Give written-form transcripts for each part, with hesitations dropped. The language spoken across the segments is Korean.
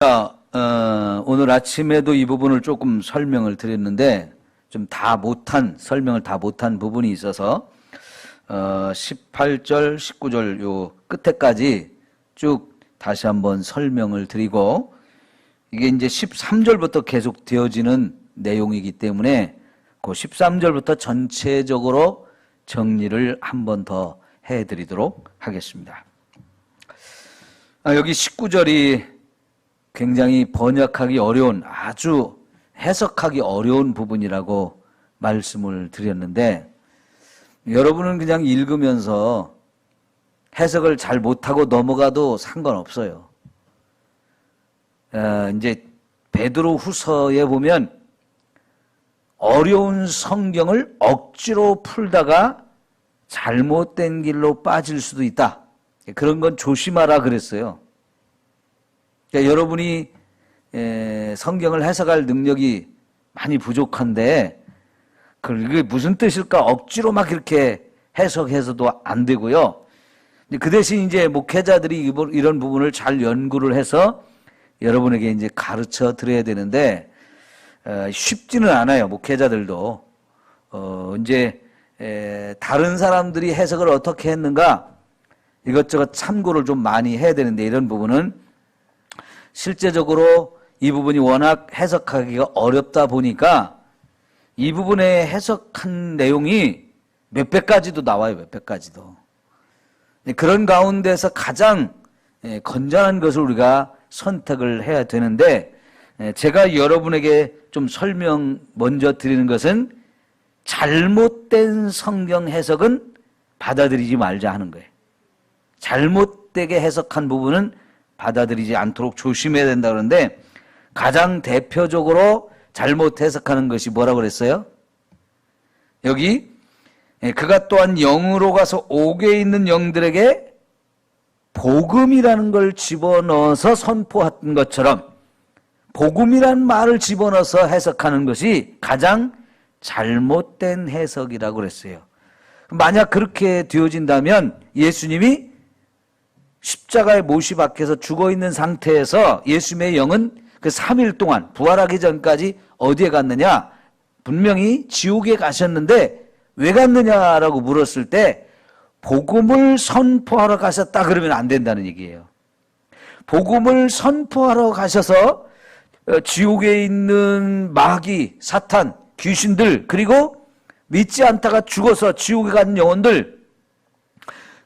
자, 오늘 아침에도 이 부분을 조금 설명을 드렸는데 좀 설명을 다 못한 부분이 있어서 18절, 19절 요 끝에까지 쭉 다시 한번 설명을 드리고, 이게 이제 13절부터 계속 되어지는 내용이기 때문에 그 13절부터 전체적으로 정리를 한 번 더 해드리도록 하겠습니다. 여기 19절이 굉장히 번역하기 어려운, 아주 해석하기 어려운 부분이라고 말씀을 드렸는데, 여러분은 그냥 읽으면서 해석을 잘 못하고 넘어가도 상관없어요. 이제 베드로 후서에 보면 어려운 성경을 억지로 풀다가 잘못된 길로 빠질 수도 있다. 그런 건 조심하라 그랬어요. 그러니까 여러분이 성경을 해석할 능력이 많이 부족한데 그게 무슨 뜻일까 억지로 막 이렇게 해석해서도 안 되고요. 그 대신 이제 목회자들이 이런 부분을 잘 연구를 해서 여러분에게 이제 가르쳐 드려야 되는데 쉽지는 않아요. 목회자들도 이제 다른 사람들이 해석을 어떻게 했는가 이것저것 참고를 좀 많이 해야 되는데, 이런 부분은 실제적으로 이 부분이 워낙 해석하기가 어렵다 보니까 이 부분에 해석한 내용이 몇백 가지도 나와요. 몇백 가지도. 그런 가운데서 가장 건전한 것을 우리가 선택을 해야 되는데, 제가 여러분에게 좀 설명 먼저 드리는 것은 잘못된 성경 해석은 받아들이지 말자 하는 거예요. 잘못되게 해석한 부분은 받아들이지 않도록 조심해야 된다 그러는데, 가장 대표적으로 잘못 해석하는 것이 뭐라고 그랬어요? 여기 그가 또한 영으로 가서 옥에 있는 영들에게 복음이라는 걸 집어넣어서 선포한 것처럼, 복음이라는 말을 집어넣어서 해석하는 것이 가장 잘못된 해석이라고 그랬어요. 만약 그렇게 되어진다면 예수님이 십자가의 못이 박혀서 죽어있는 상태에서 예수님의 영은 그 3일 동안 부활하기 전까지 어디에 갔느냐? 분명히 지옥에 가셨는데 왜 갔느냐라고 물었을 때 복음을 선포하러 가셨다 그러면 안 된다는 얘기예요. 복음을 선포하러 가셔서 지옥에 있는 마귀, 사탄, 귀신들, 그리고 믿지 않다가 죽어서 지옥에 간 영혼들,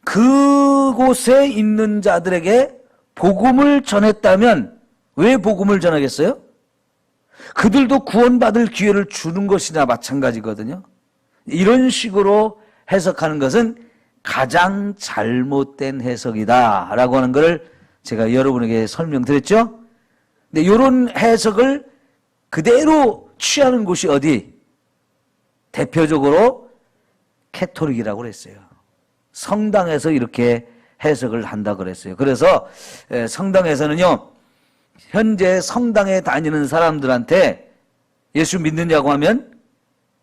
그곳에 있는 자들에게 복음을 전했다면 왜 복음을 전하겠어요? 그들도 구원받을 기회를 주는 것이나 마찬가지거든요. 이런 식으로 해석하는 것은 가장 잘못된 해석이다 라고 하는 것을 제가 여러분에게 설명드렸죠. 근데 이런 해석을 그대로 취하는 곳이 어디? 대표적으로 캐토릭이라고 그랬어요. 성당에서 이렇게 해석을 한다고 그랬어요. 그래서 성당에서는요, 현재 성당에 다니는 사람들한테 예수 믿느냐고 하면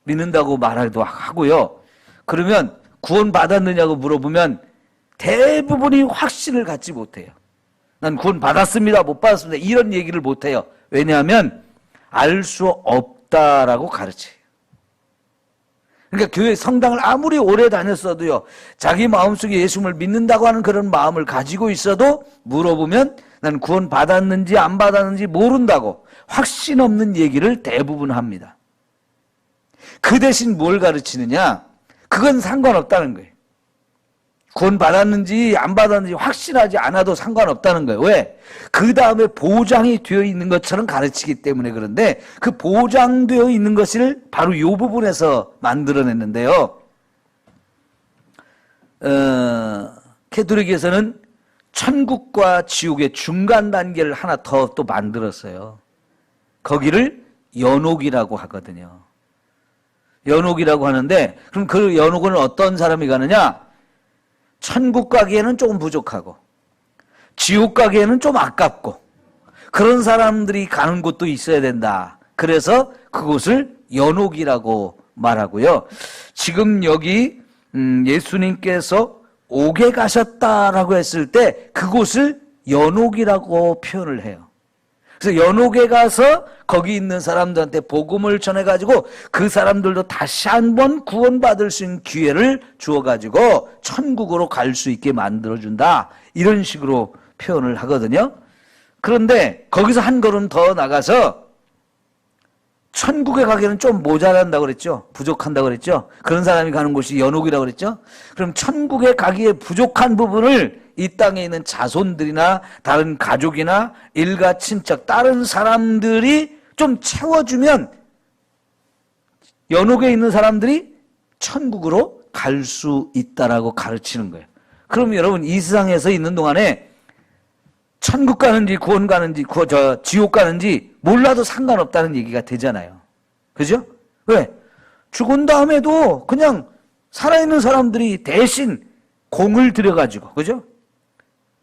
믿는다고 말하기도 하고요. 그러면 구원 받았느냐고 물어보면 대부분이 확신을 갖지 못해요. 난 구원 받았습니다, 못 받았습니다, 이런 얘기를 못해요. 왜냐하면 알 수 없다라고 가르쳐요. 그러니까 교회 성당을 아무리 오래 다녔어도요, 자기 마음속에 예수를 믿는다고 하는 그런 마음을 가지고 있어도 물어보면 난 구원 받았는지 안 받았는지 모른다고 확신 없는 얘기를 대부분 합니다. 그 대신 뭘 가르치느냐? 그건 상관없다는 거예요. 구원 받았는지 안 받았는지 확신하지 않아도 상관없다는 거예요. 왜? 그 다음에 보장이 되어 있는 것처럼 가르치기 때문에. 그런데 그 보장되어 있는 것을 바로 이 부분에서 만들어냈는데요. 캐톨릭에서는 천국과 지옥의 중간 단계를 하나 더 또 만들었어요. 거기를 연옥이라고 하거든요. 연옥이라고 하는데, 그럼 그 연옥은 어떤 사람이 가느냐? 천국 가기에는 조금 부족하고 지옥 가기에는 좀 아깝고 그런 사람들이 가는 곳도 있어야 된다. 그래서 그곳을 연옥이라고 말하고요. 지금 여기 예수님께서 옥에 가셨다라고 했을 때 그곳을 연옥이라고 표현을 해요. 그래서 연옥에 가서 거기 있는 사람들한테 복음을 전해가지고 그 사람들도 다시 한번 구원받을 수 있는 기회를 주어가지고 천국으로 갈 수 있게 만들어준다. 이런 식으로 표현을 하거든요. 그런데 거기서 한 걸음 더 나가서 천국에 가기에는 좀 모자란다고 그랬죠. 부족한다고 그랬죠. 그런 사람이 가는 곳이 연옥이라고 그랬죠. 그럼 천국에 가기에 부족한 부분을 이 땅에 있는 자손들이나 다른 가족이나 일가 친척 다른 사람들이 좀 채워주면 연옥에 있는 사람들이 천국으로 갈 수 있다라고 가르치는 거예요. 그럼 여러분 이 세상에서 있는 동안에 천국 가는지 구원 가는지 지옥 가는지 몰라도 상관없다는 얘기가 되잖아요. 그죠? 왜? 죽은 다음에도 그냥 살아있는 사람들이 대신 공을 들여가지고, 그죠?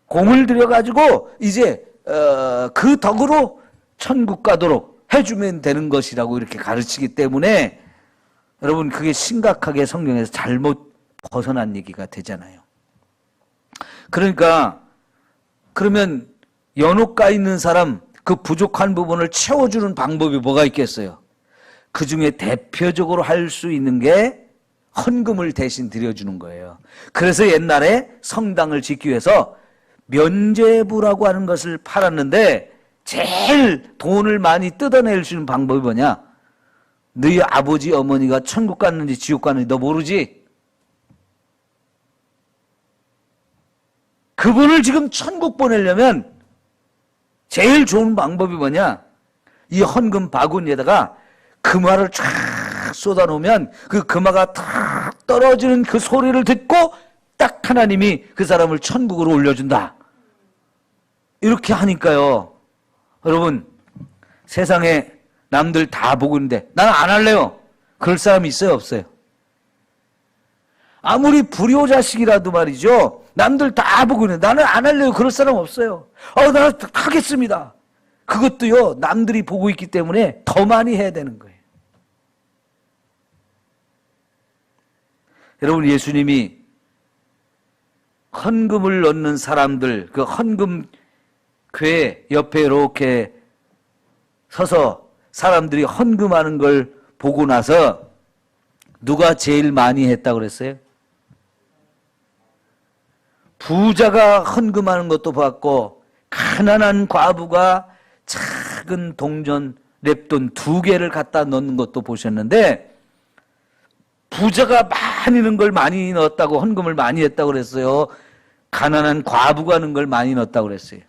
공을 들여가지고 이제 그 덕으로 천국 가도록 해주면 되는 것이라고 이렇게 가르치기 때문에 여러분 그게 심각하게 성경에서 잘못 벗어난 얘기가 되잖아요. 그러니까 그러면 연옥가 있는 사람 그 부족한 부분을 채워주는 방법이 뭐가 있겠어요? 그 중에 대표적으로 할 수 있는 게 헌금을 대신 드려주는 거예요. 그래서 옛날에 성당을 짓기 위해서 면죄부라고 하는 것을 팔았는데 제일 돈을 많이 뜯어낼 수 있는 방법이 뭐냐? 너희 아버지 어머니가 천국 갔는지 지옥 갔는지 너 모르지? 그분을 지금 천국 보내려면 제일 좋은 방법이 뭐냐? 이 헌금 바구니에다가 금화를 쫙 쏟아놓으면 그 금화가 탁 떨어지는 그 소리를 듣고 딱 하나님이 그 사람을 천국으로 올려준다. 이렇게 하니까요. 여러분 세상에 남들 다 보고 있는데 나는 안 할래요. 그럴 사람이 있어요 없어요? 아무리 불효자식이라도 말이죠. 남들 다 보고 있는데 나는 안 할래요. 그럴 사람 없어요. 나는 하겠습니다. 그것도요 남들이 보고 있기 때문에 더 많이 해야 되는 거예요. 여러분 예수님이 헌금을 넣는 사람들 그 헌금 궤 옆에 이렇게 서서 사람들이 헌금하는 걸 보고 나서 누가 제일 많이 했다고 그랬어요? 부자가 헌금하는 것도 봤고 가난한 과부가 작은 동전 랩돈 2개를 갖다 넣는 것도 보셨는데 부자가 많이 넣은 걸 많이 넣었다고 헌금을 많이 했다고 그랬어요? 가난한 과부가 넣은 걸 많이 넣었다고 그랬어요?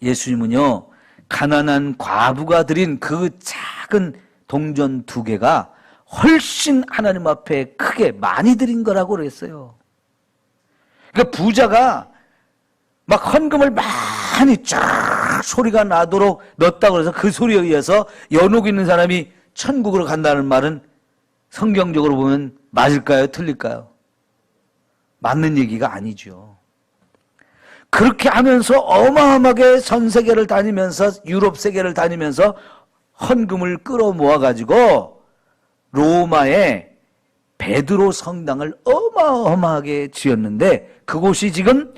예수님은요 가난한 과부가 드린 그 작은 동전 2개가 훨씬 하나님 앞에 크게 많이 드린 거라고 그랬어요. 그러니까 부자가 막 헌금을 많이 쫙 소리가 나도록 넣었다고 해서 그 소리에 의해서 연옥 있는 사람이 천국으로 간다는 말은 성경적으로 보면 맞을까요? 틀릴까요? 맞는 얘기가 아니죠. 그렇게 하면서 어마어마하게 전 세계를 다니면서 유럽 세계를 다니면서 헌금을 끌어모아가지고 로마에 베드로 성당을 어마어마하게 지었는데 그곳이 지금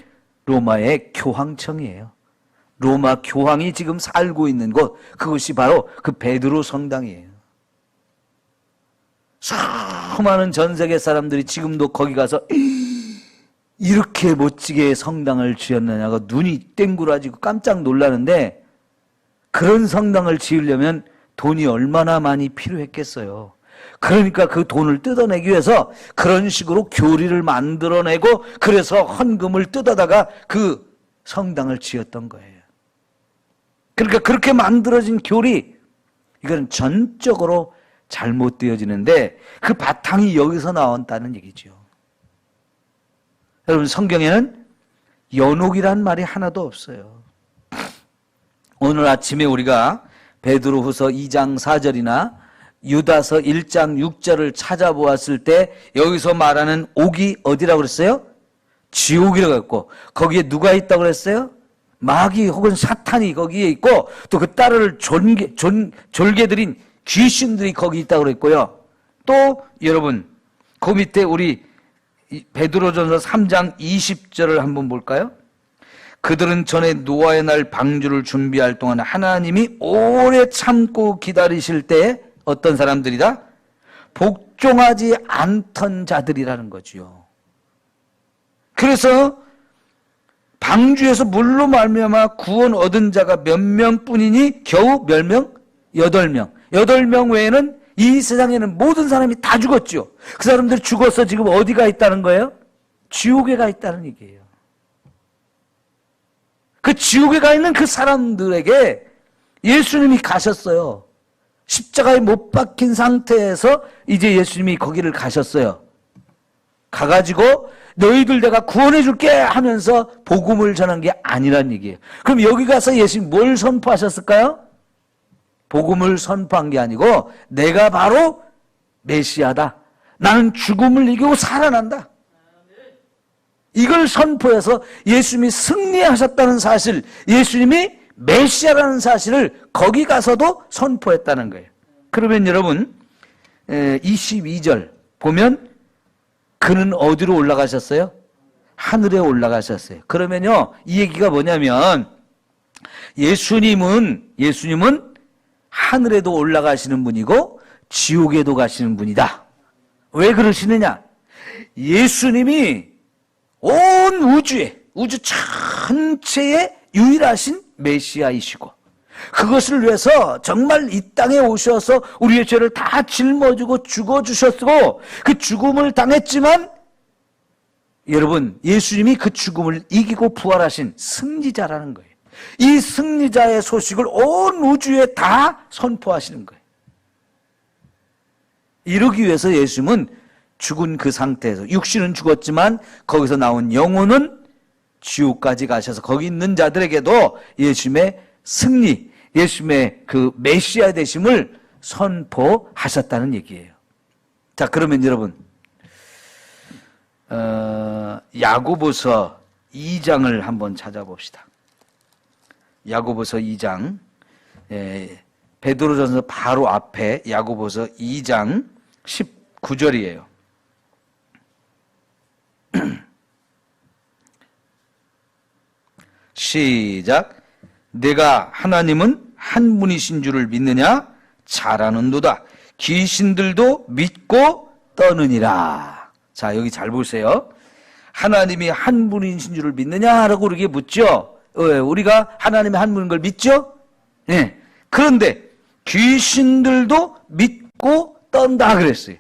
로마의 교황청이에요. 로마 교황이 지금 살고 있는 곳 그것이 바로 그 베드로 성당이에요. 수많은 전 세계 사람들이 지금도 거기 가서 이렇게 멋지게 성당을 지었느냐고 눈이 땡그라지고 깜짝 놀라는데 그런 성당을 지으려면 돈이 얼마나 많이 필요했겠어요. 그러니까 그 돈을 뜯어내기 위해서 그런 식으로 교리를 만들어내고 그래서 헌금을 뜯어다가 그 성당을 지었던 거예요. 그러니까 그렇게 만들어진 교리 이건 전적으로 잘못되어지는데 그 바탕이 여기서 나온다는 얘기죠. 여러분 성경에는 연옥이란 말이 하나도 없어요. 오늘 아침에 우리가 베드로후서 2장 4절이나 유다서 1장 6절을 찾아보았을 때 여기서 말하는 옥이 어디라고 그랬어요? 지옥이라고 했고 거기에 누가 있다고 그랬어요? 마귀 혹은 사탄이 거기에 있고 또 그 딸을 졸개들인 귀신들이 거기 있다고 그랬고요. 또 여러분 그 밑에 우리 베드로전서 3장 20절을 한번 볼까요? 그들은 전에 노아의 날 방주를 준비할 동안 하나님이 오래 참고 기다리실 때에 어떤 사람들이다? 복종하지 않던 자들이라는 거지요. 그래서 방주에서 물로 말미암아 구원 얻은 자가 몇 명뿐이니 겨우 몇 명? 8명. 8명 외에는 이 세상에는 모든 사람이 다 죽었죠. 그 사람들 죽어서 지금 어디가 있다는 거예요? 지옥에 가 있다는 얘기예요. 그 지옥에 가 있는 그 사람들에게 예수님이 가셨어요. 십자가에 못 박힌 상태에서 이제 예수님이 거기를 가셨어요. 가가지고 너희들 내가 구원해 줄게 하면서 복음을 전한 게 아니란 얘기예요. 그럼 여기 가서 예수님 뭘 선포하셨을까요? 복음을 선포한 게 아니고 내가 바로 메시아다. 나는 죽음을 이기고 살아난다. 이걸 선포해서 예수님이 승리하셨다는 사실, 예수님이 메시아라는 사실을 거기 가서도 선포했다는 거예요. 그러면 여러분 22절 보면 그는 어디로 올라가셨어요? 하늘에 올라가셨어요. 그러면요 이 얘기가 뭐냐면 예수님은 하늘에도 올라가시는 분이고 지옥에도 가시는 분이다. 왜 그러시느냐? 예수님이 온 우주 전체에 유일하신 메시아이시고 그것을 위해서 정말 이 땅에 오셔서 우리의 죄를 다 짊어지고 죽어주셨고 그 죽음을 당했지만 여러분 예수님이 그 죽음을 이기고 부활하신 승리자라는 거예요. 이 승리자의 소식을 온 우주에 다 선포하시는 거예요. 이러기 위해서 예수님은 죽은 그 상태에서 육신은 죽었지만 거기서 나온 영혼은 지옥까지 가셔서 거기 있는 자들에게도 예수님의 승리, 예수님의 그 메시아 되심을 선포하셨다는 얘기예요. 자, 그러면 여러분 야고보서 2장을 한번 찾아봅시다. 야고보서 2장 베드로전서 바로 앞에 야고보서 2장 19절이에요. 시작. 내가 하나님은 한 분이신 줄을 믿느냐? 잘 아는도다. 귀신들도 믿고 떠느니라. 자, 여기 잘 보세요. 하나님이 한 분이신 줄을 믿느냐라고 이렇게 묻죠. 우리가 하나님의 한 분인 걸 믿죠? 네. 그런데 귀신들도 믿고 떤다 그랬어요.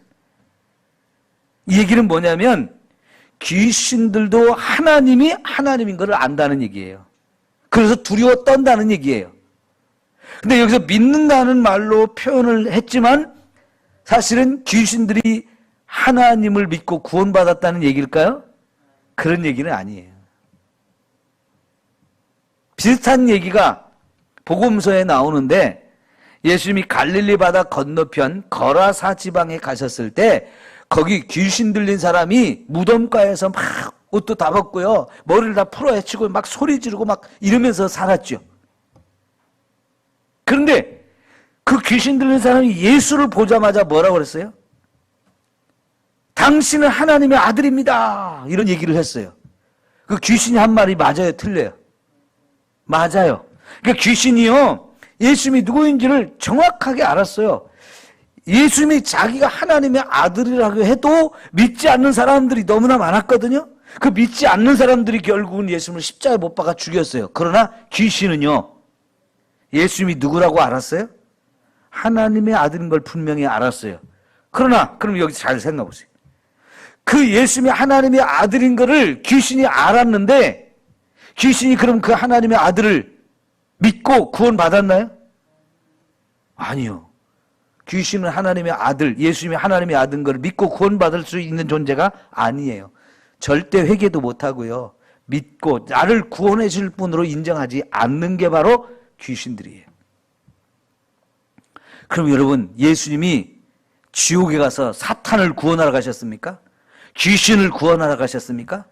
이 얘기는 뭐냐면 귀신들도 하나님이 하나님인 걸 안다는 얘기예요. 그래서 두려워 떤다는 얘기예요. 근데 여기서 믿는다는 말로 표현을 했지만 사실은 귀신들이 하나님을 믿고 구원받았다는 얘기일까요? 그런 얘기는 아니에요. 비슷한 얘기가 복음서에 나오는데 예수님이 갈릴리 바다 건너편 거라사 지방에 가셨을 때 거기 귀신 들린 사람이 무덤가에서 막 옷도 다 벗고요. 머리를 다 풀어 헤치고 막 소리 지르고 막 이러면서 살았죠. 그런데 그 귀신 들린 사람이 예수를 보자마자 뭐라고 그랬어요? 당신은 하나님의 아들입니다. 이런 얘기를 했어요. 그 귀신이 한 말이 맞아요? 틀려요? 맞아요. 그러니까 귀신이요. 예수님이 누구인지를 정확하게 알았어요. 예수님이 자기가 하나님의 아들이라고 해도 믿지 않는 사람들이 너무나 많았거든요. 그 믿지 않는 사람들이 결국은 예수님을 십자가에 못 박아 죽였어요. 그러나 귀신은요. 예수님이 누구라고 알았어요? 하나님의 아들인 걸 분명히 알았어요. 그러나 그럼 여기 잘 생각해 보세요. 그 예수님이 하나님의 아들인 거를 귀신이 알았는데 귀신이 그럼 그 하나님의 아들을 믿고 구원받았나요? 아니요. 귀신은 하나님의 아들, 예수님이 하나님의 아들인 걸 믿고 구원받을 수 있는 존재가 아니에요. 절대 회개도 못하고요. 믿고 나를 구원해 줄 분으로 인정하지 않는 게 바로 귀신들이에요. 그럼 여러분, 예수님이 지옥에 가서 사탄을 구원하러 가셨습니까? 귀신을 구원하러 가셨습니까?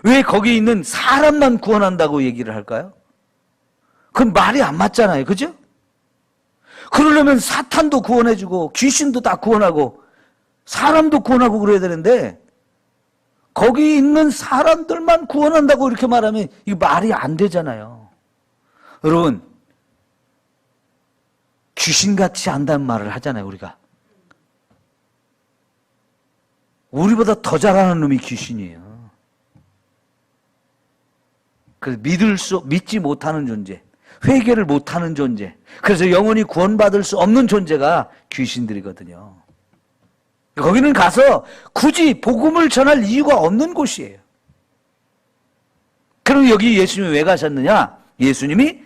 왜 거기 있는 사람만 구원한다고 얘기를 할까요? 그건 말이 안 맞잖아요. 그죠? 그러려면 사탄도 구원해주고 귀신도 다 구원하고 사람도 구원하고 그래야 되는데 거기 있는 사람들만 구원한다고 이렇게 말하면 이거 말이 안 되잖아요. 여러분, 귀신같이 안다는 말을 하잖아요, 우리가. 우리보다 더 잘하는 놈이 귀신이에요. 그래서 믿지 못하는 존재, 회개를 못하는 존재, 그래서 영원히 구원받을 수 없는 존재가 귀신들이거든요. 거기는 가서 굳이 복음을 전할 이유가 없는 곳이에요. 그럼 여기 예수님이 왜 가셨느냐? 예수님이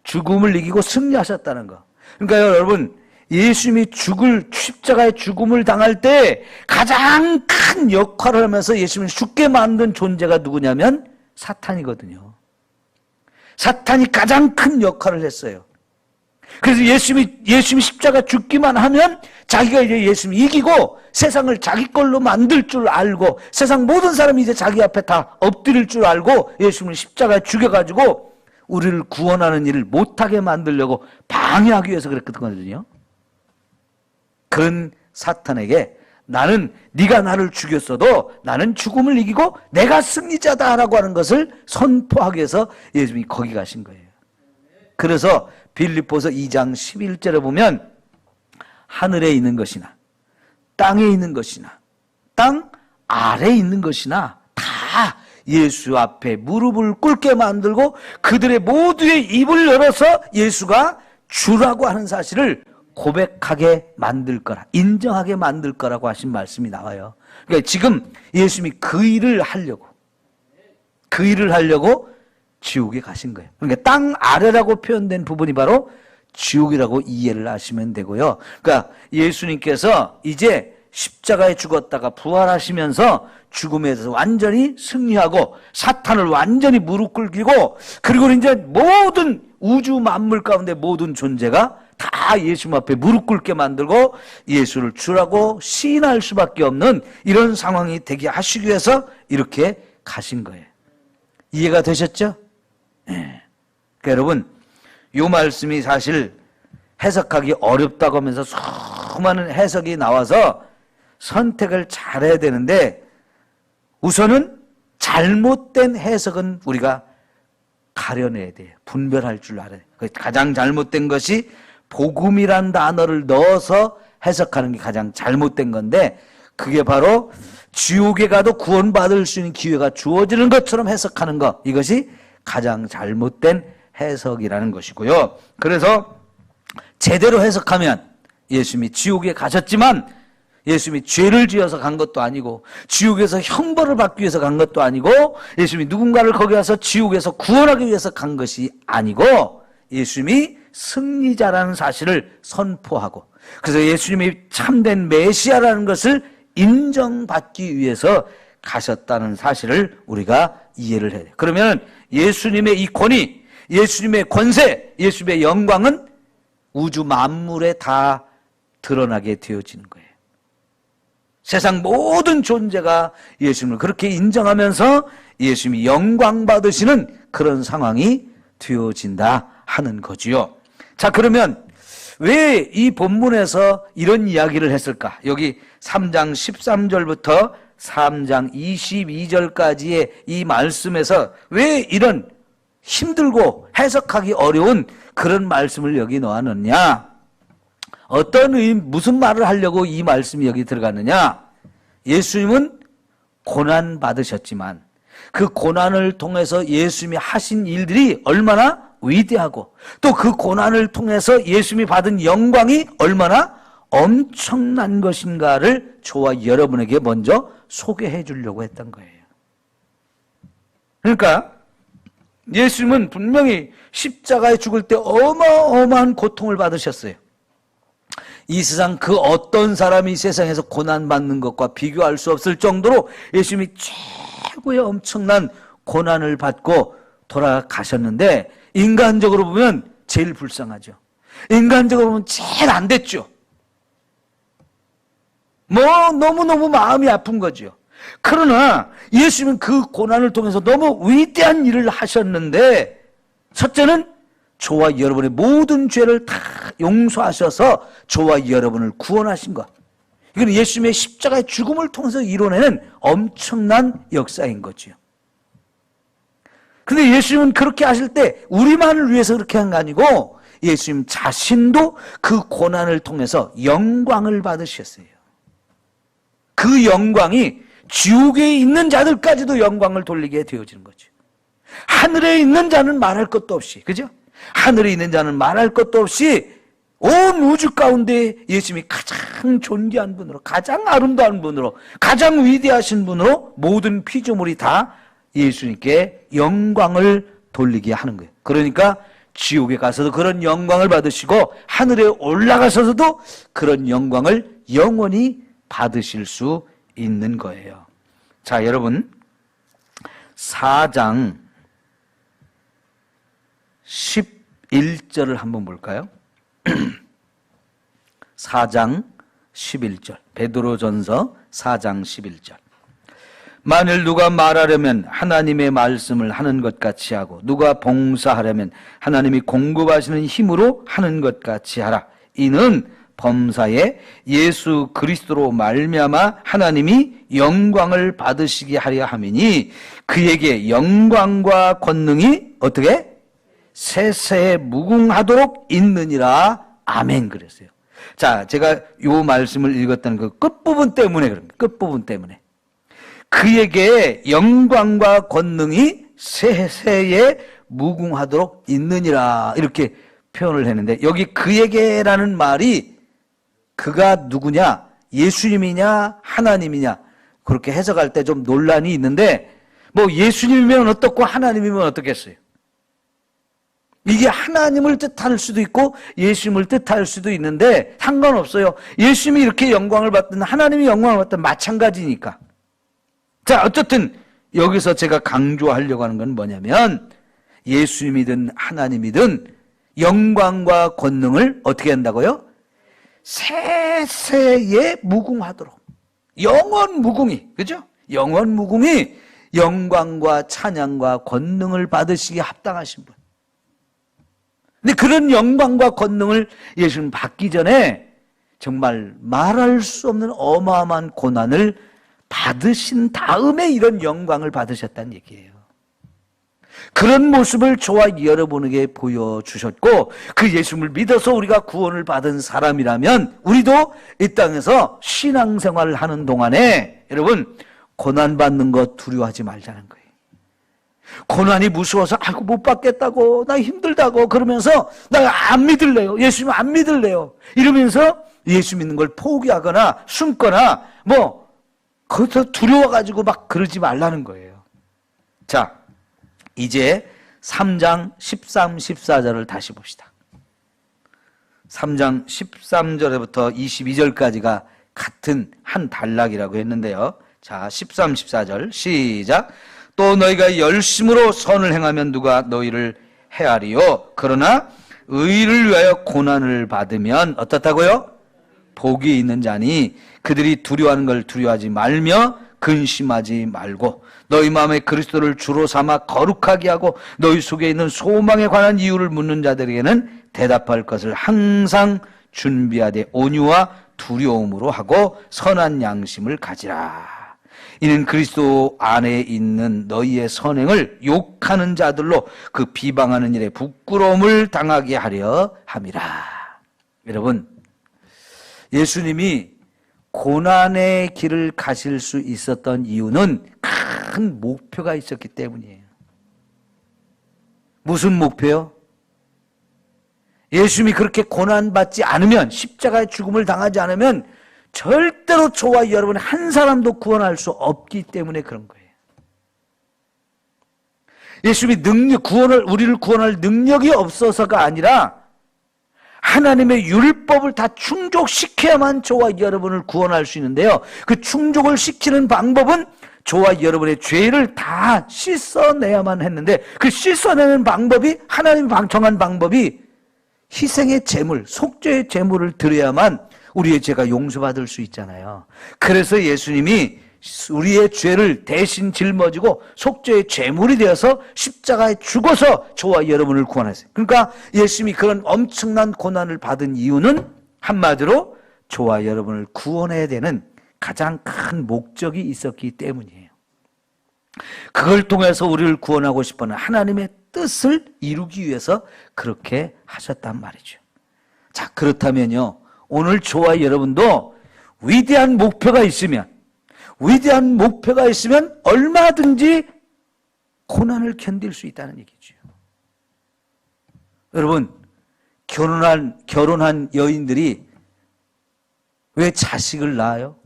죽음을 이기고 승리하셨다는 거. 그러니까 여러분, 예수님이 십자가의 죽음을 당할 때 가장 큰 역할을 하면서 예수님을 죽게 만든 존재가 누구냐면 사탄이거든요. 사탄이 가장 큰 역할을 했어요. 그래서 예수님이 십자가 죽기만 하면 자기가 이제 예수님 이기고 세상을 자기 걸로 만들 줄 알고 세상 모든 사람이 이제 자기 앞에 다 엎드릴 줄 알고 예수님을 십자가에 죽여가지고 우리를 구원하는 일을 못하게 만들려고 방해하기 위해서 그랬거든요. 그런 사탄에게 네가 나를 죽였어도 나는 죽음을 이기고 내가 승리자다라고 하는 것을 선포하기 위해서 예수님이 거기 가신 거예요. 그래서 빌립보서 2장 11절에 보면 하늘에 있는 것이나 땅에 있는 것이나 땅 아래에 있는 것이나 다 예수 앞에 무릎을 꿇게 만들고 그들의 모두의 입을 열어서 예수가 주라고 하는 사실을 고백하게 만들 거라, 인정하게 만들 거라고 하신 말씀이 나와요. 그러니까 지금 예수님이 그 일을 하려고 지옥에 가신 거예요. 그러니까 땅 아래라고 표현된 부분이 바로 지옥이라고 이해를 하시면 되고요. 그러니까 예수님께서 이제 십자가에 죽었다가 부활하시면서 죽음에서 완전히 승리하고 사탄을 완전히 무릎 꿇기고 그리고 이제 모든 우주 만물 가운데 모든 존재가 다 예수님 앞에 무릎 꿇게 만들고 예수를 주라고 시인할 수밖에 없는 이런 상황이 되게 하시기 위해서 이렇게 가신 거예요. 이해가 되셨죠? 네. 그러니까 여러분, 이 말씀이 사실 해석하기 어렵다고 하면서 수많은 해석이 나와서 선택을 잘해야 되는데 우선은 잘못된 해석은 우리가 가려내야 돼요. 분별할 줄 알아야 돼요. 가장 잘못된 것이 복음이란 단어를 넣어서 해석하는 게 가장 잘못된 건데 그게 바로 지옥에 가도 구원받을 수 있는 기회가 주어지는 것처럼 해석하는 것, 이것이 가장 잘못된 해석이라는 것이고요. 그래서 제대로 해석하면 예수님이 지옥에 가셨지만 예수님이 죄를 지어서 간 것도 아니고 지옥에서 형벌을 받기 위해서 간 것도 아니고 예수님이 누군가를 거기 가서 지옥에서 구원하기 위해서 간 것이 아니고 예수님이 승리자라는 사실을 선포하고 그래서 예수님이 참된 메시아라는 것을 인정받기 위해서 가셨다는 사실을 우리가 이해를 해야 돼요. 그러면 예수님의 이 권위, 예수님의 권세, 예수님의 영광은 우주 만물에 다 드러나게 되어지는 거예요. 세상 모든 존재가 예수님을 그렇게 인정하면서 예수님이 영광 받으시는 그런 상황이 되어진다 하는 거지요. 자, 그러면 왜 이 본문에서 이런 이야기를 했을까? 여기 3장 13절부터 3장 22절까지의 이 말씀에서 왜 이런 힘들고 해석하기 어려운 그런 말씀을 여기 넣어놨냐? 무슨 말을 하려고 이 말씀이 여기 들어갔느냐? 예수님은 고난 받으셨지만 그 고난을 통해서 예수님이 하신 일들이 얼마나 위대하고 또 그 고난을 통해서 예수님이 받은 영광이 얼마나 엄청난 것인가를 저와 여러분에게 먼저 소개해 주려고 했던 거예요. 그러니까 예수님은 분명히 십자가에 죽을 때 어마어마한 고통을 받으셨어요. 이 세상 그 어떤 사람이 세상에서 고난받는 것과 비교할 수 없을 정도로 예수님이 최고의 엄청난 고난을 받고 돌아가셨는데 인간적으로 보면 제일 불쌍하죠. 인간적으로 보면 제일 안 됐죠. 너무너무 마음이 아픈 거죠. 그러나 예수님은 그 고난을 통해서 너무 위대한 일을 하셨는데 첫째는 저와 여러분의 모든 죄를 다 용서하셔서 저와 여러분을 구원하신 것. 이건 예수님의 십자가의 죽음을 통해서 이뤄내는 엄청난 역사인 거죠. 근데 예수님은 그렇게 하실 때 우리만을 위해서 그렇게 한 게 아니고 예수님 자신도 그 고난을 통해서 영광을 받으셨어요. 그 영광이 지옥에 있는 자들까지도 영광을 돌리게 되어지는 거죠. 하늘에 있는 자는 말할 것도 없이, 그죠? 하늘에 있는 자는 말할 것도 없이 온 우주 가운데 예수님이 가장 존귀한 분으로, 가장 아름다운 분으로, 가장 위대하신 분으로 모든 피조물이 다 예수님께 영광을 돌리게 하는 거예요. 그러니까 지옥에 가서도 그런 영광을 받으시고 하늘에 올라가서도 그런 영광을 영원히 받으실 수 있는 거예요. 자, 여러분 4장 11절을 한번 볼까요? 4장 11절 베드로전서 4장 11절 만일 누가 말하려면 하나님의 말씀을 하는 것 같이 하고 누가 봉사하려면 하나님이 공급하시는 힘으로 하는 것 같이 하라. 이는 범사에 예수 그리스도로 말미암아 하나님이 영광을 받으시게 하려 함이니 그에게 영광과 권능이 어떻게? 세세에 무궁하도록 있느니라. 아멘 그랬어요. 자, 제가 요 말씀을 읽었다는 그 끝부분 때문에 그런 거예요. 끝부분 때문에. 그에게 영광과 권능이 세세에 무궁하도록 있느니라 이렇게 표현을 했는데 여기 그에게라는 말이 그가 누구냐? 예수님이냐? 하나님이냐? 그렇게 해석할 때 좀 논란이 있는데 뭐 예수님이면 어떻고 하나님이면 어떻겠어요? 이게 하나님을 뜻할 수도 있고 예수님을 뜻할 수도 있는데 상관없어요. 예수님이 이렇게 영광을 받든 하나님이 영광을 받든 마찬가지니까. 자, 어쨌든 여기서 제가 강조하려고 하는 건 뭐냐면 예수님이든 하나님이든 영광과 권능을 어떻게 한다고요? 세세에 무궁하도록 영원 무궁히, 그죠? 영원 무궁히 영광과 찬양과 권능을 받으시기에 합당하신 분. 근데 그런 영광과 권능을 예수님 받기 전에 정말 말할 수 없는 어마어마한 고난을 받으신 다음에 이런 영광을 받으셨다는 얘기예요. 그런 모습을 저와 여러분에게 보여주셨고 그 예수님을 믿어서 우리가 구원을 받은 사람이라면 우리도 이 땅에서 신앙생활을 하는 동안에 여러분 고난받는 거 두려워하지 말자는 거예요. 고난이 무서워서 아이고 못 받겠다고 나 힘들다고 그러면서 나 안 믿을래요. 예수님 안 믿을래요. 이러면서 예수 믿는 걸 포기하거나 숨거나 뭐 거기서 두려워가지고 막 그러지 말라는 거예요. 자, 이제 3장 13, 14절을 다시 봅시다. 3장 13절부터 22절까지가 같은 한 단락이라고 했는데요. 자, 13, 14절 시작. 또 너희가 열심으로 선을 행하면 누가 너희를 해하리요. 그러나 의를 위하여 고난을 받으면 어떻다고요? 복이 있는 자니 그들이 두려워하는 걸 두려워하지 말며 근심하지 말고 너희 마음에 그리스도를 주로 삼아 거룩하게 하고 너희 속에 있는 소망에 관한 이유를 묻는 자들에게는 대답할 것을 항상 준비하되 온유와 두려움으로 하고 선한 양심을 가지라. 이는 그리스도 안에 있는 너희의 선행을 욕하는 자들로 그 비방하는 일에 부끄러움을 당하게 하려 함이라. 여러분, 예수님이 고난의 길을 가실 수 있었던 이유는 큰 목표가 있었기 때문이에요. 무슨 목표요? 예수님이 그렇게 고난받지 않으면, 십자가의 죽음을 당하지 않으면 절대로 저와 여러분 한 사람도 구원할 수 없기 때문에 그런 거예요. 예수님이 우리를 구원할 능력이 없어서가 아니라 하나님의 율법을 다 충족시켜야만 저와 여러분을 구원할 수 있는데요. 그 충족을 시키는 방법은 저와 여러분의 죄를 다 씻어내야만 했는데 그 씻어내는 방법이 하나님이 정한 방법이 희생의 제물, 속죄의 제물을 드려야만 우리의 죄가 용서받을 수 있잖아요. 그래서 예수님이 우리의 죄를 대신 짊어지고 속죄의 제물이 되어서 십자가에 죽어서 저와 여러분을 구원하셨어요. 그러니까 예수님이 그런 엄청난 고난을 받은 이유는 한마디로 저와 여러분을 구원해야 되는 가장 큰 목적이 있었기 때문이에요. 그걸 통해서 우리를 구원하고 싶어하는 하나님의 뜻을 이루기 위해서 그렇게 하셨단 말이죠. 자, 그렇다면요, 오늘 저와 여러분도 위대한 목표가 있으면 얼마든지 고난을 견딜 수 있다는 얘기죠. 여러분, 결혼한 여인들이 왜 자식을 낳아요?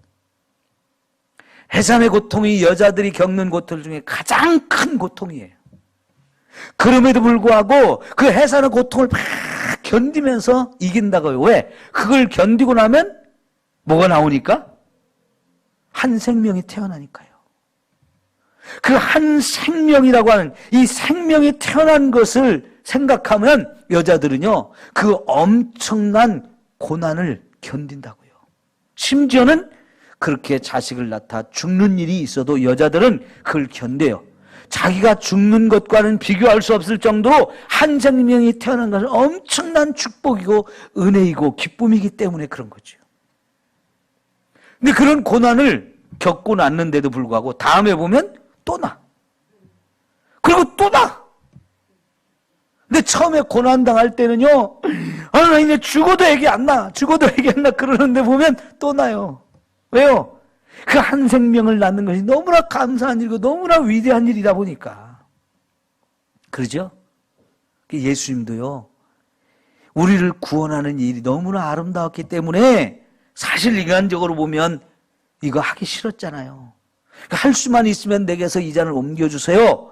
해산의 고통이 여자들이 겪는 고통 중에 가장 큰 고통이에요. 그럼에도 불구하고 그 해산의 고통을 막 견디면서 이긴다고요. 왜? 그걸 견디고 나면 뭐가 나오니까? 한 생명이 태어나니까요. 그 한 생명이라고 하는 이 생명이 태어난 것을 생각하면 여자들은요, 그 엄청난 고난을 견딘다고요. 심지어는 그렇게 자식을 낳다 죽는 일이 있어도 여자들은 그걸 견뎌요. 자기가 죽는 것과는 비교할 수 없을 정도로 한 생명이 태어난 것은 엄청난 축복이고 은혜이고 기쁨이기 때문에 그런 거죠. 근데 그런 고난을 겪고 났는데도 불구하고 다음에 보면 또 나. 그리고 또 나. 근데 처음에 고난당할 때는요, 나 이제 죽어도 애기 안 나. 그러는데 보면 또 나요. 왜요? 그 한 생명을 낳는 것이 너무나 감사한 일이고 너무나 위대한 일이다 보니까. 그러죠? 예수님도요, 우리를 구원하는 일이 너무나 아름다웠기 때문에 사실 인간적으로 보면 이거 하기 싫었잖아요. 할 수만 있으면 내게서 이 잔을 옮겨주세요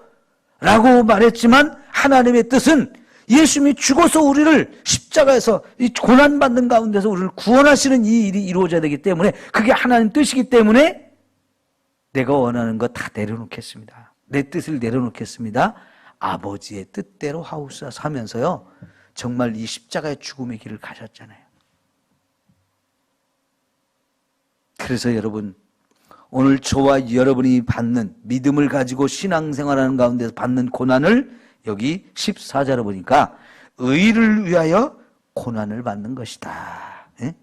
라고 말했지만 하나님의 뜻은 예수님이 죽어서 우리를 십자가에서 이 고난받는 가운데서 우리를 구원하시는 이 일이 이루어져야 되기 때문에 그게 하나님 뜻이기 때문에 내가 원하는 거 다 내려놓겠습니다. 내 뜻을 내려놓겠습니다. 아버지의 뜻대로 하옵소서 하면서요, 정말 이 십자가의 죽음의 길을 가셨잖아요. 그래서 여러분, 오늘 저와 여러분이 받는 믿음을 가지고 신앙생활하는 가운데서 받는 고난을 여기 14절에 보니까 의를 위하여 고난을 받는 것이다. 예?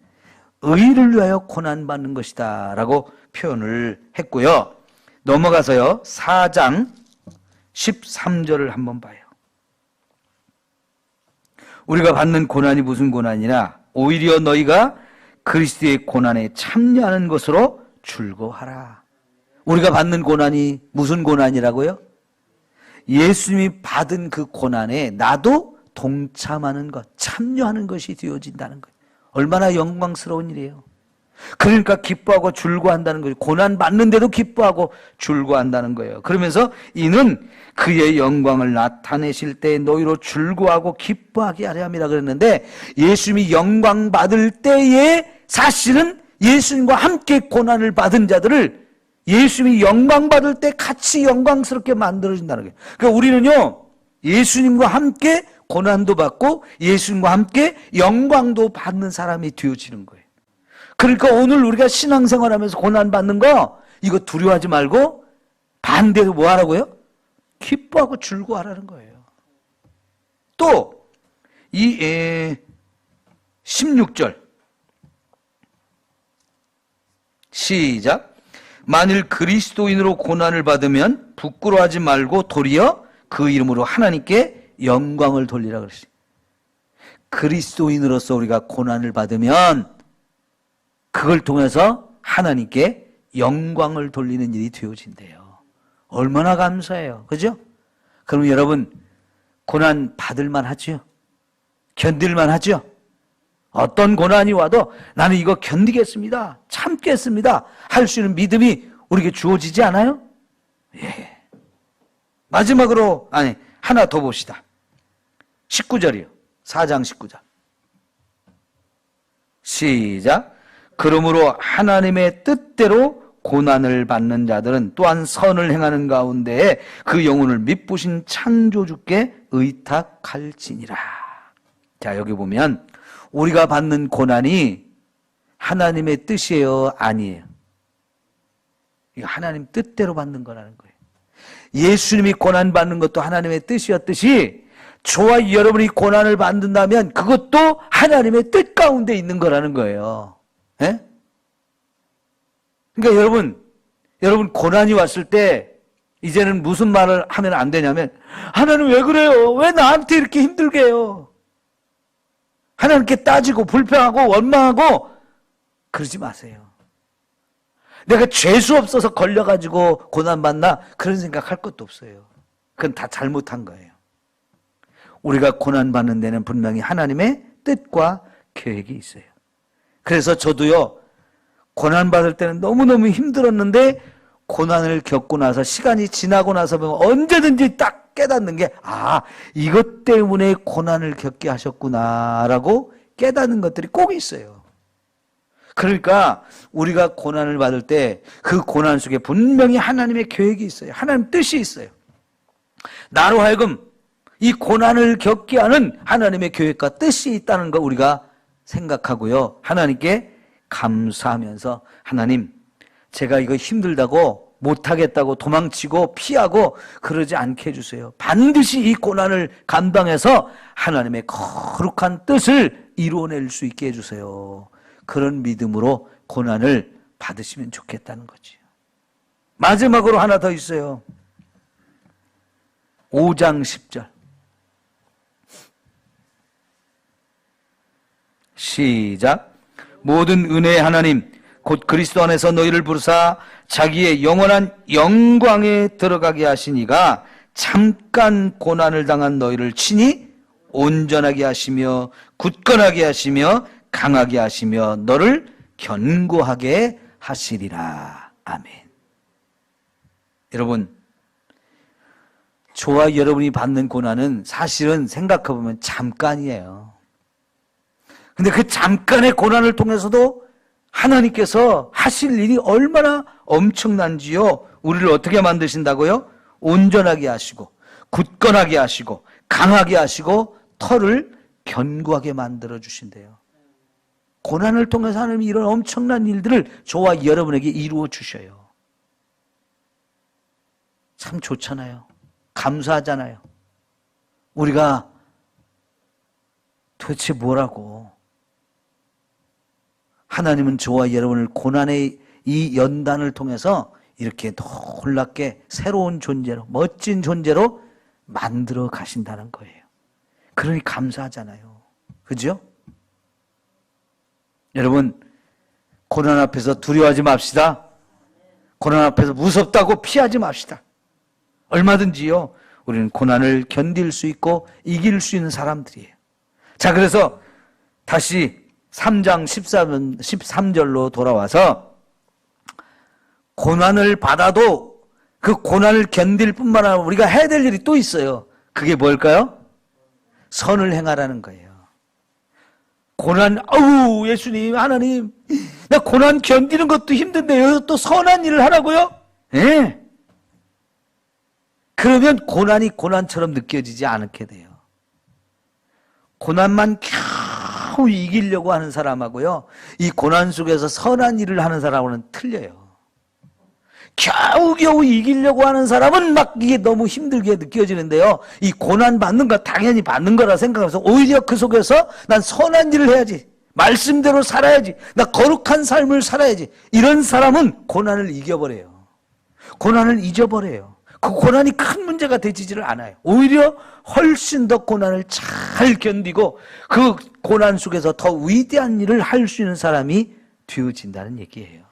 의를 위하여 고난받는 것이다 라고 표현을 했고요. 넘어가서요, 4장 13절을 한번 봐요. 우리가 받는 고난이 무슨 고난이냐? 오히려 너희가 그리스도의 고난에 참여하는 것으로 즐거워하라. 우리가 받는 고난이 무슨 고난이라고요? 예수님이 받은 그 고난에 나도 동참하는 것, 참여하는 것이 되어진다는 거예요. 얼마나 영광스러운 일이에요. 그러니까 기뻐하고 즐거워한다는 거예요. 고난 받는데도 기뻐하고 즐거워한다는 거예요. 그러면서 이는 그의 영광을 나타내실 때 너희로 즐거워하고 기뻐하게 하려 함이라 그랬는데, 예수님이 영광 받을 때에 사실은 예수님과 함께 고난을 받은 자들을 예수님이 영광 받을 때 같이 영광스럽게 만들어진다는 거예요. 그러니까 우리는요, 예수님과 함께 고난도 받고 예수님과 함께 영광도 받는 사람이 되어지는 거예요. 그러니까 오늘 우리가 신앙생활하면서 고난받는 거, 이거 두려워하지 말고 반대로 뭐 하라고요? 기뻐하고 즐거워하라는 거예요. 또 이 16절 시작. 만일 그리스도인으로 고난을 받으면 부끄러워하지 말고 도리어 그 이름으로 하나님께 영광을 돌리라 그랬어요. 그리스도인으로서 우리가 고난을 받으면 그걸 통해서 하나님께 영광을 돌리는 일이 되어진대요. 얼마나 감사해요. 그죠? 그럼 여러분, 고난 받을만 하죠? 견딜만 하죠? 어떤 고난이 와도 나는 이거 견디겠습니다, 참겠습니다 할 수 있는 믿음이 우리에게 주어지지 않아요? 예. 마지막으로 하나 더 봅시다. 19절이요. 4장 19절 시작. 그러므로 하나님의 뜻대로 고난을 받는 자들은 또한 선을 행하는 가운데에 그 영혼을 미쁘신 창조주께 의탁할지니라. 자, 여기 보면 우리가 받는 고난이 하나님의 뜻이에요, 아니에요? 이거 하나님 뜻대로 받는 거라는 거예요. 예수님이 고난받는 것도 하나님의 뜻이었듯이 저와 여러분이 고난을 받는다면 그것도 하나님의 뜻 가운데 있는 거라는 거예요. 예? 그러니까 여러분 고난이 왔을 때 이제는 무슨 말을 하면 안 되냐면 하나님 왜 그래요? 왜 나한테 이렇게 힘들게 해요? 하나님께 따지고 불평하고 원망하고 그러지 마세요. 내가 죄수 없어서 걸려가지고 고난받나? 그런 생각할 것도 없어요. 그건 다 잘못한 거예요. 우리가 고난받는 데는 분명히 하나님의 뜻과 계획이 있어요. 그래서 저도요, 고난받을 때는 너무너무 힘들었는데 고난을 겪고 나서 시간이 지나고 나서 보면 언제든지 딱 깨닫는 게 이것 때문에 고난을 겪게 하셨구나라고 깨닫는 것들이 꼭 있어요. 그러니까 우리가 고난을 받을 때 그 고난 속에 분명히 하나님의 계획이 있어요. 하나님 뜻이 있어요. 나로 하여금 이 고난을 겪게 하는 하나님의 계획과 뜻이 있다는 거 우리가 생각하고요. 하나님께 감사하면서 하나님, 제가 이거 힘들다고 못하겠다고 도망치고 피하고 그러지 않게 해주세요. 반드시 이 고난을 감당해서 하나님의 거룩한 뜻을 이루어낼 수 있게 해주세요. 그런 믿음으로 고난을 받으시면 좋겠다는 거지. 마지막으로 하나 더 있어요. 5장 10절. 시작. 모든 은혜의 하나님 곧 그리스도 안에서 너희를 부르사 자기의 영원한 영광에 들어가게 하시니가 잠깐 고난을 당한 너희를 친히 온전하게 하시며 굳건하게 하시며 강하게 하시며 너를 견고하게 하시리라. 아멘. 여러분, 저와 여러분이 받는 고난은 사실은 생각해보면 잠깐이에요. 근데 그 잠깐의 고난을 통해서도 하나님께서 하실 일이 얼마나 엄청난지요. 우리를 어떻게 만드신다고요? 온전하게 하시고 굳건하게 하시고 강하게 하시고 털을 견고하게 만들어 주신대요. 고난을 통해서 하나님이 이런 엄청난 일들을 저와 여러분에게 이루어 주셔요. 참 좋잖아요. 감사하잖아요. 우리가 도대체 뭐라고? 하나님은 저와 여러분을 고난의 이 연단을 통해서 이렇게 놀랍게 새로운 존재로, 멋진 존재로 만들어 가신다는 거예요. 그러니 감사하잖아요. 그죠? 여러분, 고난 앞에서 두려워하지 맙시다. 고난 앞에서 무섭다고 피하지 맙시다. 얼마든지요, 우리는 고난을 견딜 수 있고 이길 수 있는 사람들이에요. 자, 그래서 다시 3장 13절로 돌아와서 고난을 받아도 그 고난을 견딜 뿐만 아니라 우리가 해야 될 일이 또 있어요. 그게 뭘까요? 선을 행하라는 거예요. 고난, 예수님, 하나님, 나 고난 견디는 것도 힘든데 여기서 또 선한 일을 하라고요? 예. 그러면 고난이 고난처럼 느껴지지 않게 돼요. 고난만 겨우 이기려고 하는 사람하고요, 이 고난 속에서 선한 일을 하는 사람하고는 틀려요. 겨우겨우 이기려고 하는 사람은 막 이게 너무 힘들게 느껴지는데요, 이 고난 받는 거 당연히 받는 거라 생각하면서 오히려 그 속에서 난 선한 일을 해야지, 말씀대로 살아야지, 나 거룩한 삶을 살아야지, 이런 사람은 고난을 이겨버려요. 고난을 잊어버려요. 그 고난이 큰 문제가 되지를 않아요. 오히려 훨씬 더 고난을 잘 견디고 그 고난 속에서 더 위대한 일을 할 수 있는 사람이 되어진다는 얘기예요.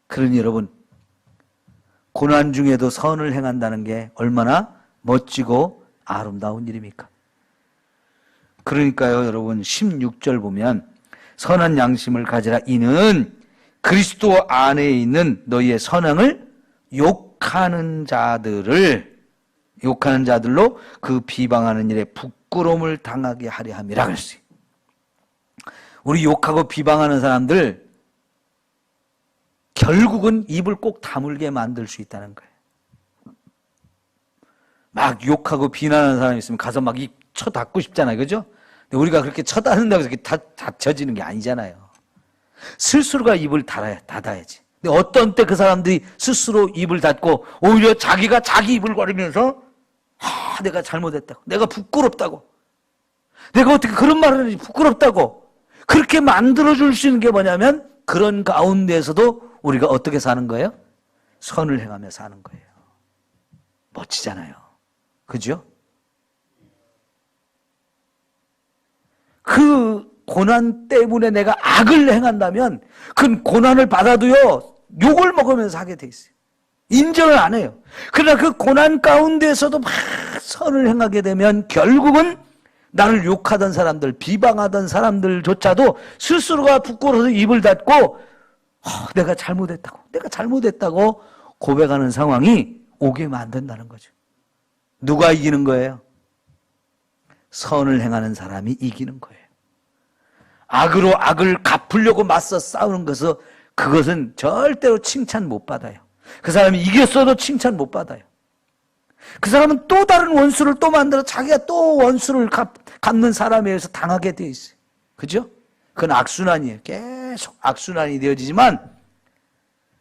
그러니 여러분, 고난 중에도 선을 행한다는 게 얼마나 멋지고 아름다운 일입니까? 그러니까요, 여러분, 16절 보면 선한 양심을 가지라. 이는 그리스도 안에 있는 너희의 선행을 욕하는 자들로 그 비방하는 일에 부끄러움을 당하게 하려 함이라 그랬어요. 우리 욕하고 비방하는 사람들 결국은 입을 꼭 다물게 만들 수 있다는 거예요. 막 욕하고 비난하는 사람이 있으면 가서 막 입 쳐닫고 싶잖아요. 그죠? 근데 우리가 그렇게 쳐닫는다고 해서 닫혀지는 게 아니잖아요. 스스로가 입을 닫아야지. 근데 어떤 때 그 사람들이 스스로 입을 닫고 오히려 자기가 자기 입을 거리면서 내가 잘못했다고, 내가 부끄럽다고, 내가 어떻게 그런 말을 하는지 부끄럽다고, 그렇게 만들어줄 수 있는 게 뭐냐면 그런 가운데에서도 우리가 어떻게 사는 거예요? 선을 행하며 사는 거예요. 멋지잖아요. 그죠? 그 고난 때문에 내가 악을 행한다면 그 고난을 받아도요, 욕을 먹으면서 하게 돼 있어요. 인정을 안 해요. 그러나 그 고난 가운데서도 막 선을 행하게 되면 결국은 나를 욕하던 사람들, 비방하던 사람들조차도 스스로가 부끄러워서 입을 닫고 내가 잘못했다고 고백하는 상황이 오게 만든다는 거죠. 누가 이기는 거예요? 선을 행하는 사람이 이기는 거예요. 악으로 악을 갚으려고 맞서 싸우는 그것은 절대로 칭찬 못 받아요. 그 사람이 이겼어도 칭찬 못 받아요. 그 사람은 또 다른 원수를 또 만들어 자기가 또 원수를 갚는 사람에 의해서 당하게 되어 있어요. 그죠? 그건 악순환이에요. 계속 악순환이 되어지지만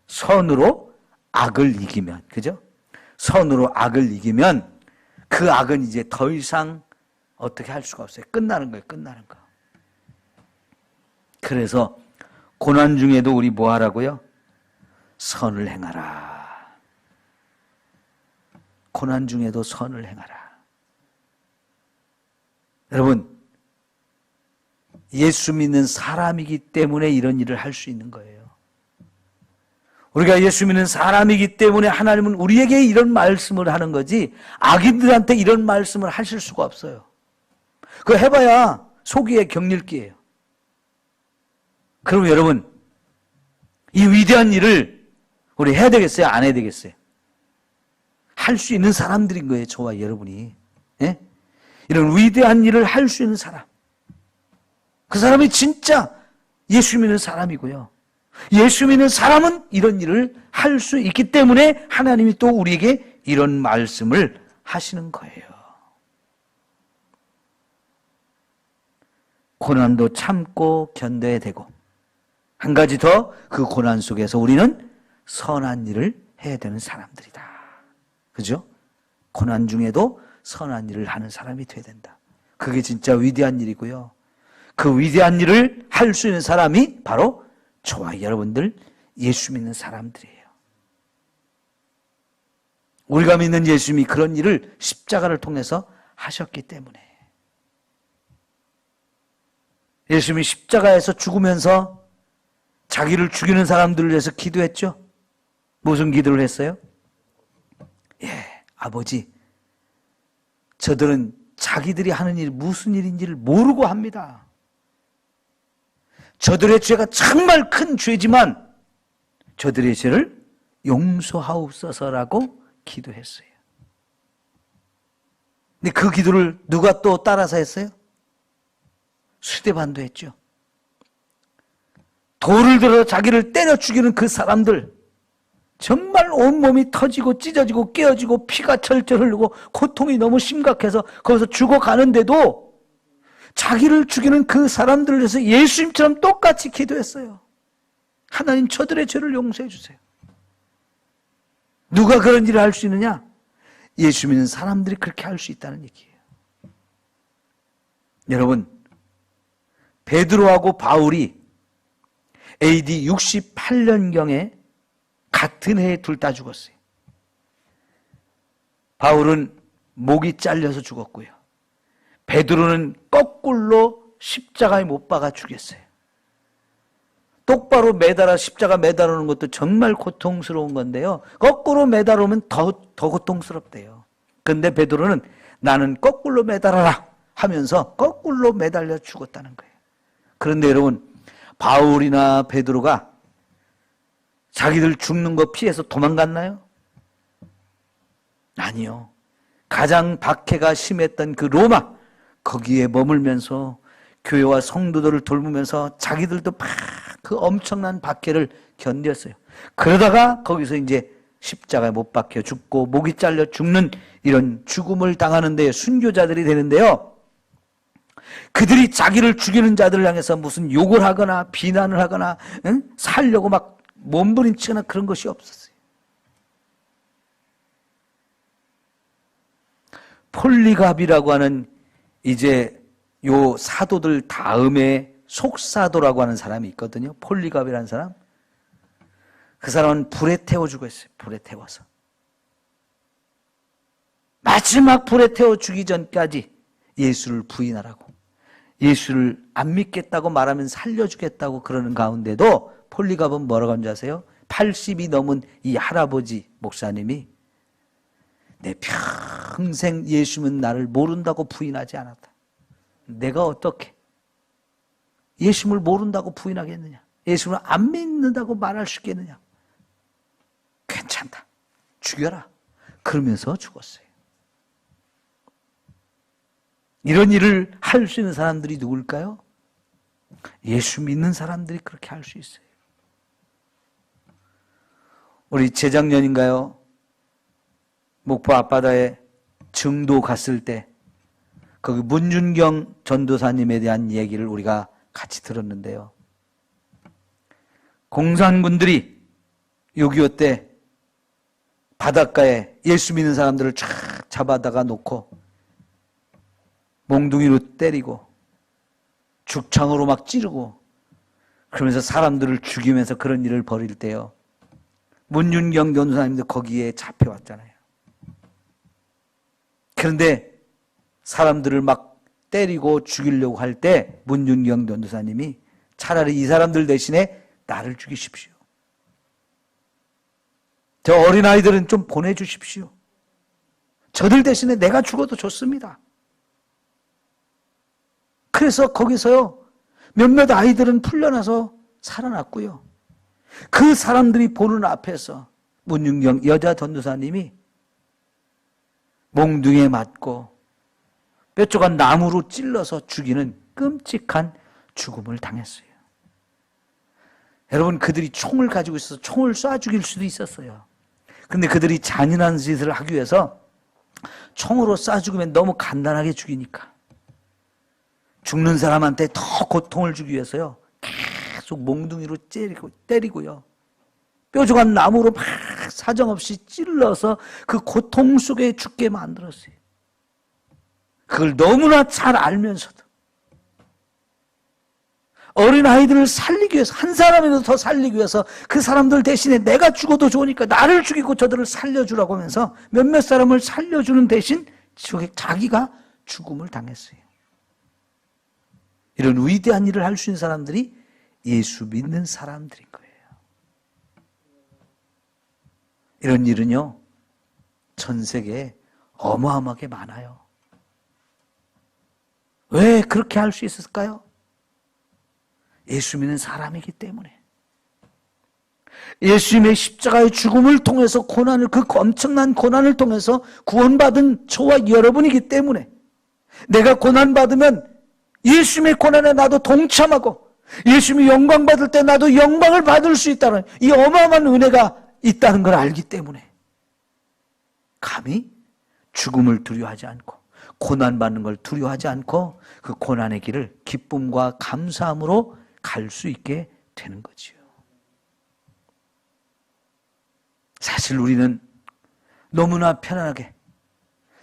선으로 악을 이기면, 그죠? 선으로 악을 이기면 그 악은 이제 더 이상 어떻게 할 수가 없어요. 끝나는 거예요. 끝나는 거. 그래서 고난 중에도 우리 뭐 하라고요? 선을 행하라. 고난 중에도 선을 행하라. 여러분, 예수 믿는 사람이기 때문에 이런 일을 할 수 있는 거예요. 우리가 예수 믿는 사람이기 때문에 하나님은 우리에게 이런 말씀을 하는 거지 악인들한테 이런 말씀을 하실 수가 없어요. 그거 해봐야 속이에 격릴기예요. 그럼 여러분, 이 위대한 일을 우리 해야 되겠어요? 안 해야 되겠어요? 할 수 있는 사람들인 거예요. 저와 여러분이. 예? 이런 위대한 일을 할 수 있는 사람. 그 사람이 진짜 예수 믿는 사람이고요. 예수 믿는 사람은 이런 일을 할 수 있기 때문에 하나님이 또 우리에게 이런 말씀을 하시는 거예요. 고난도 참고 견뎌야 되고, 한 가지 더, 그 고난 속에서 우리는 선한 일을 해야 되는 사람들이다. 그죠? 고난 중에도 선한 일을 하는 사람이 돼야 된다. 그게 진짜 위대한 일이고요. 그 위대한 일을 할 수 있는 사람이 바로 저와 여러분들 예수 믿는 사람들이에요. 우리가 믿는 예수님이 그런 일을 십자가를 통해서 하셨기 때문에. 예수님이 십자가에서 죽으면서 자기를 죽이는 사람들을 위해서 기도했죠. 무슨 기도를 했어요? 아버지, 저들은 자기들이 하는 일이 무슨 일인지를 모르고 합니다. 저들의 죄가 정말 큰 죄지만 저들의 죄를 용서하옵소서라고 기도했어요. 근데 그 기도를 누가 또 따라서 했어요? 스데반도 했죠. 돌을 들어 자기를 때려 죽이는 그 사람들, 정말 온몸이 터지고 찢어지고 깨어지고 피가 철철 흐르고 고통이 너무 심각해서 거기서 죽어가는데도 자기를 죽이는 그 사람들을 위해서 예수님처럼 똑같이 기도했어요. 하나님, 저들의 죄를 용서해 주세요. 누가 그런 일을 할 수 있느냐? 예수 믿는 사람들이 그렇게 할 수 있다는 얘기예요. 여러분, 베드로하고 바울이 AD 68년경에 같은 해에 둘 다 죽었어요. 바울은 목이 잘려서 죽었고요. 베드로는 거꾸로 십자가에 못 박아 죽였어요. 똑바로 매달아 십자가 매달아놓는 것도 정말 고통스러운 건데요. 거꾸로 매달으면 더 고통스럽대요. 그런데 베드로는 나는 거꾸로 매달아라 하면서 거꾸로 매달려 죽었다는 거예요. 그런데 여러분, 바울이나 베드로가 자기들 죽는 거 피해서 도망갔나요? 아니요. 가장 박해가 심했던 그 로마, 거기에 머물면서 교회와 성도들을 돌보면서 자기들도 막 그 엄청난 박해를 견뎠어요. 그러다가 거기서 이제 십자가에 못 박혀 죽고 목이 잘려 죽는 이런 죽음을 당하는데 순교자들이 되는데요. 그들이 자기를 죽이는 자들을 향해서 무슨 욕을 하거나 비난을 하거나 살려고 막 몸부림치거나 그런 것이 없었어요. 폴리갑이라고 하는 이제 요 사도들 다음에 속사도라고 하는 사람이 있거든요. 폴리갑이라는 사람. 그 사람은 불에 태워 죽었어요. 불에 태워서. 마지막 불에 태워 죽기 전까지 예수를 부인하라고, 예수를 안 믿겠다고 말하면 살려주겠다고 그러는 가운데도 폴리갑은 뭐라고 하는지 아세요? 80이 넘은 이 할아버지 목사님이 내 평생 예수는 나를 모른다고 부인하지 않았다. 내가 어떻게 예수를 모른다고 부인하겠느냐? 예수를 안 믿는다고 말할 수 있겠느냐? 괜찮다. 죽여라. 그러면서 죽었어요. 이런 일을 할 수 있는 사람들이 누굴까요? 예수 믿는 사람들이 그렇게 할 수 있어요. 우리 재작년인가요? 목포 앞바다에 증도 갔을 때 거기 문준경 전도사님에 대한 얘기를 우리가 같이 들었는데요. 공산군들이 6.25 때 바닷가에 예수 믿는 사람들을 쫙 잡아다가 놓고 몽둥이로 때리고 죽창으로 막 찌르고 그러면서 사람들을 죽이면서 그런 일을 벌일 때요. 문윤경 전도사님도 거기에 잡혀왔잖아요. 그런데 사람들을 막 때리고 죽이려고 할 때 문윤경 전도사님이 차라리 이 사람들 대신에 나를 죽이십시오. 저 어린아이들은 좀 보내주십시오. 저들 대신에 내가 죽어도 좋습니다. 그래서 거기서요, 몇몇 아이들은 풀려나서 살아났고요. 그 사람들이 보는 앞에서 문윤경 여자 전도사님이 몽둥이에 맞고 뼈조각 나무로 찔러서 죽이는 끔찍한 죽음을 당했어요. 여러분, 그들이 총을 가지고 있어서 총을 쏴 죽일 수도 있었어요. 그런데 그들이 잔인한 짓을 하기 위해서 총으로 쏴 죽이면 너무 간단하게 죽이니까 죽는 사람한테 더 고통을 주기 위해서요, 계속 몽둥이로 때리고요, 뾰족한 나무로 막 사정없이 찔러서 그 고통 속에 죽게 만들었어요. 그걸 너무나 잘 알면서도 어린아이들을 살리기 위해서, 한 사람이라도 더 살리기 위해서 그 사람들 대신에 내가 죽어도 좋으니까 나를 죽이고 저들을 살려주라고 하면서 몇몇 사람을 살려주는 대신 자기가 죽음을 당했어요. 이런 위대한 일을 할 수 있는 사람들이 예수 믿는 사람들인 거예요. 이런 일은요, 전 세계에 어마어마하게 많아요. 왜 그렇게 할 수 있었을까요? 예수 믿는 사람이기 때문에. 예수님의 십자가의 죽음을 통해서 고난을, 그 엄청난 고난을 통해서 구원받은 저와 여러분이기 때문에 내가 고난받으면 예수님의 고난에 나도 동참하고 예수님이 영광 받을 때 나도 영광을 받을 수 있다는 이 어마어마한 은혜가 있다는 걸 알기 때문에 감히 죽음을 두려워하지 않고 고난받는 걸 두려워하지 않고 그 고난의 길을 기쁨과 감사함으로 갈 수 있게 되는 거지요. 사실 우리는 너무나 편안하게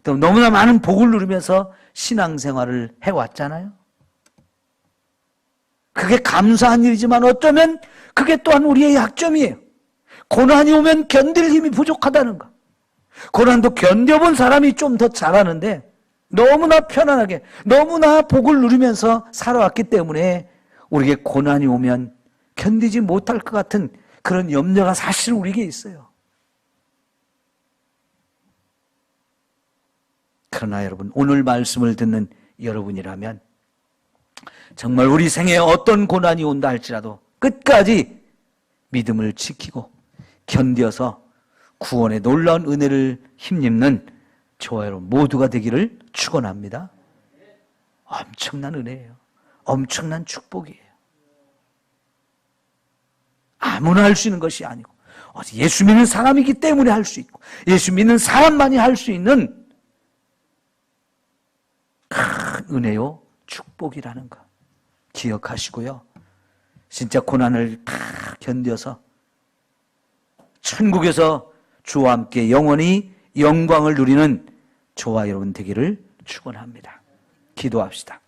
또 너무나 많은 복을 누리면서 신앙생활을 해왔잖아요. 그게 감사한 일이지만 어쩌면 그게 또한 우리의 약점이에요. 고난이 오면 견딜 힘이 부족하다는 거. 고난도 견뎌본 사람이 좀 더 잘하는데 너무나 편안하게 너무나 복을 누리면서 살아왔기 때문에 우리에게 고난이 오면 견디지 못할 것 같은 그런 염려가 사실 우리에게 있어요. 그러나 여러분, 오늘 말씀을 듣는 여러분이라면 정말 우리 생에 어떤 고난이 온다 할지라도 끝까지 믿음을 지키고 견뎌서 구원의 놀라운 은혜를 힘입는 저와 여러분 모두가 되기를 축원합니다. 엄청난 은혜예요. 엄청난 축복이에요. 아무나 할 수 있는 것이 아니고 예수 믿는 사람이기 때문에 할 수 있고 예수 믿는 사람만이 할 수 있는 큰 은혜요 축복이라는 것 기억하시고요. 진짜 고난을 다 견뎌서 천국에서 주와 함께 영원히 영광을 누리는 저와 여러분 되기를 축원합니다. 기도합시다.